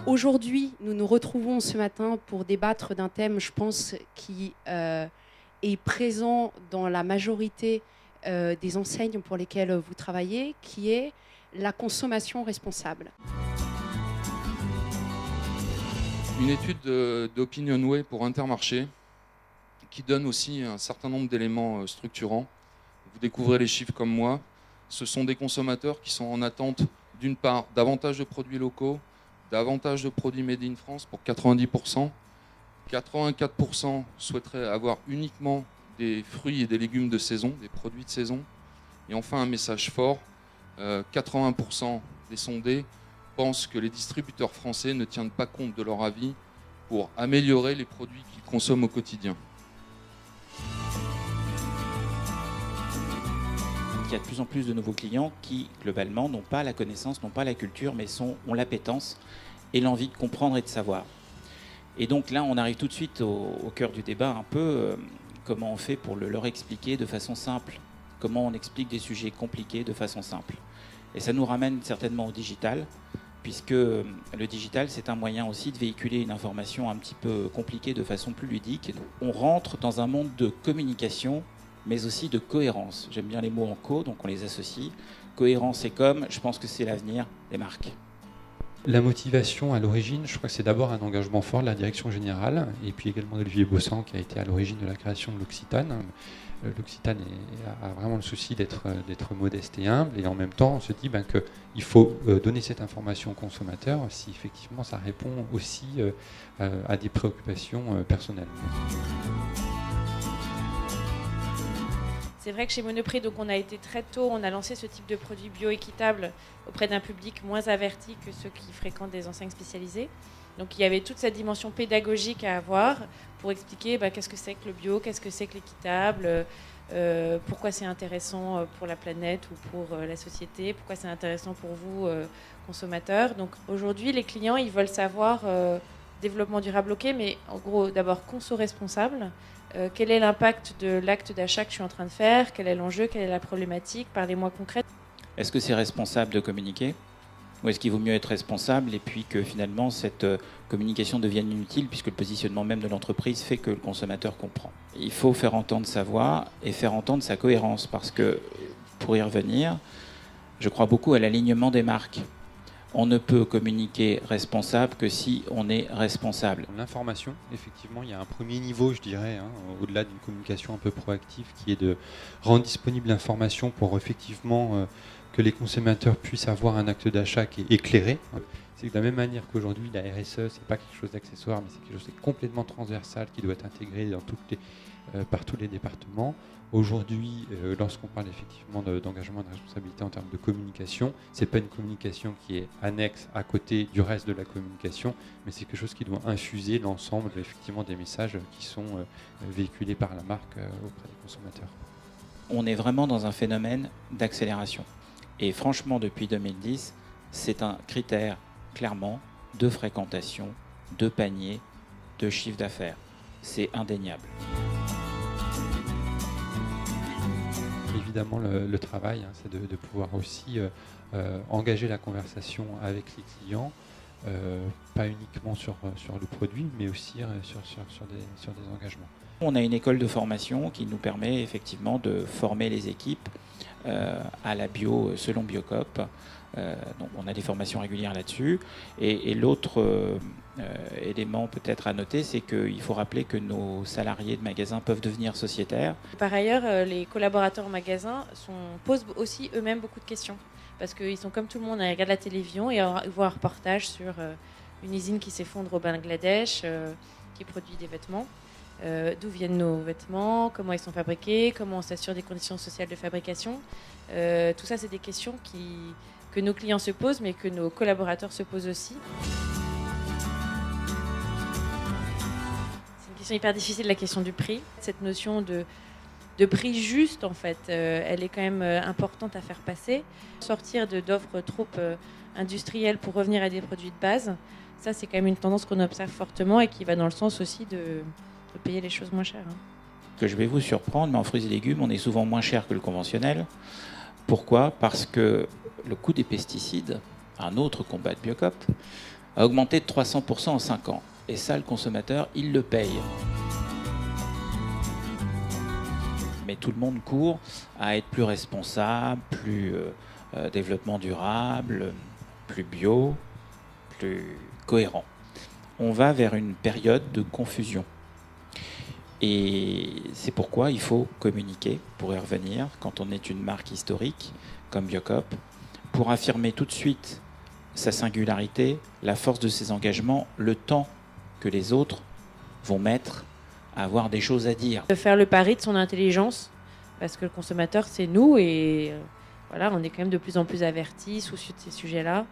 Aujourd'hui, nous nous retrouvons ce matin pour débattre d'un thème, je pense, qui est présent dans la majorité des enseignes pour lesquelles vous travaillez, qui est la consommation responsable. Une étude d'Opinionway pour Intermarché qui donne aussi un certain nombre d'éléments structurants. Vous découvrez les chiffres comme moi. Ce sont des consommateurs qui sont en attente, d'une part, davantage de produits locaux, davantage de produits made in France pour 90%. 84% souhaiteraient avoir uniquement des fruits et des légumes de saison, des produits de saison. Et enfin, un message fort, 80% des sondés pensent que les distributeurs français ne tiennent pas compte de leur avis pour améliorer les produits qu'ils consomment au quotidien. Il y a de plus en plus de nouveaux clients qui, globalement, n'ont pas la connaissance, n'ont pas la culture, mais ont l'appétence et l'envie de comprendre et de savoir. Et donc là, on arrive tout de suite au cœur du débat, un peu comment on fait pour leur expliquer de façon simple, comment on explique des sujets compliqués de façon simple. Et ça nous ramène certainement au digital, puisque le digital, c'est un moyen aussi de véhiculer une information un petit peu compliquée de façon plus ludique. On rentre dans un monde de communication, mais aussi de cohérence. J'aime bien les mots en co, donc on les associe. Cohérence et com, je pense que c'est l'avenir des marques. La motivation à l'origine, je crois que c'est d'abord un engagement fort de la direction générale et puis également d'Olivier Bossan qui a été à l'origine de la création de l'Occitane. L'Occitane a vraiment le souci d'être modeste et humble et en même temps on se dit qu'il faut donner cette information aux consommateurs si effectivement ça répond aussi à des préoccupations personnelles. C'est vrai que chez Monoprix, donc on a été très tôt, on a lancé ce type de produit bio-équitable auprès d'un public moins averti que ceux qui fréquentent des enseignes spécialisées. Donc il y avait toute cette dimension pédagogique à avoir pour expliquer qu'est-ce que c'est que le bio, qu'est-ce que c'est que l'équitable, pourquoi c'est intéressant pour la planète ou pour la société, pourquoi c'est intéressant pour vous, consommateurs. Donc aujourd'hui, les clients, ils veulent savoir développement durable, ok, mais en gros, d'abord, conso responsable. Quel est l'impact de l'acte d'achat que je suis en train de faire? Quel est l'enjeu? Quelle est la problématique? Parlez-moi concrètement. Est-ce que c'est responsable de communiquer? Ou est-ce qu'il vaut mieux être responsable et puis que finalement cette communication devienne inutile puisque le positionnement même de l'entreprise fait que le consommateur comprend? Il faut faire entendre sa voix et faire entendre sa cohérence parce que, pour y revenir, je crois beaucoup à l'alignement des marques. On ne peut communiquer responsable que si on est responsable. L'information, effectivement, il y a un premier niveau, je dirais, au-delà d'une communication un peu proactive, qui est de rendre disponible l'information pour effectivement que les consommateurs puissent avoir un acte d'achat qui est éclairé. C'est que de la même manière qu'aujourd'hui, la RSE, c'est pas quelque chose d'accessoire, mais c'est quelque chose de complètement transversal qui doit être intégré par tous les départements. Aujourd'hui, lorsqu'on parle effectivement d'engagement et de responsabilité en termes de communication, c'est pas une communication qui est annexe à côté du reste de la communication, mais c'est quelque chose qui doit infuser l'ensemble effectivement des messages qui sont véhiculés par la marque auprès des consommateurs. On est vraiment dans un phénomène d'accélération. Et franchement, depuis 2010, c'est un critère clairement de fréquentation, de panier, de chiffre d'affaires. C'est indéniable. Évidemment, le travail, c'est de pouvoir aussi engager la conversation avec les clients, pas uniquement sur le produit, mais aussi sur des engagements. On a une école de formation qui nous permet effectivement de former les équipes à la bio selon Biocop. Donc on a des formations régulières là-dessus. Et l'autre élément peut-être à noter, c'est qu'il faut rappeler que nos salariés de magasin peuvent devenir sociétaires. Par ailleurs, les collaborateurs en magasin posent aussi eux-mêmes beaucoup de questions. Parce qu'ils sont comme tout le monde, ils regardent la télévision et ils voient un reportage sur une usine qui s'effondre au Bangladesh, qui produit des vêtements. D'où viennent nos vêtements, comment ils sont fabriqués, comment on s'assure des conditions sociales de fabrication. Tout ça, c'est des questions que nos clients se posent, mais que nos collaborateurs se posent aussi. C'est une question hyper difficile, la question du prix. Cette notion de prix juste, en fait, elle est quand même importante à faire passer. Sortir d'offres trop industrielles pour revenir à des produits de base, ça, c'est quand même une tendance qu'on observe fortement et qui va dans le sens aussi de payer les choses moins chères. Que je vais vous surprendre, mais en fruits et légumes, on est souvent moins cher que le conventionnel. Pourquoi? Parce que le coût des pesticides, un autre combat de Biocop, a augmenté de 300% en 5 ans. Et ça, le consommateur, il le paye. Mais tout le monde court à être plus responsable, plus développement durable, plus bio, plus cohérent. On va vers une période de confusion. Et c'est pourquoi il faut communiquer, pour y revenir, quand on est une marque historique, comme Biocop, pour affirmer tout de suite sa singularité, la force de ses engagements, le temps que les autres vont mettre à avoir des choses à dire. De faire le pari de son intelligence, parce que le consommateur, c'est nous, et voilà, on est quand même de plus en plus avertis, soucieux de ces sujets-là.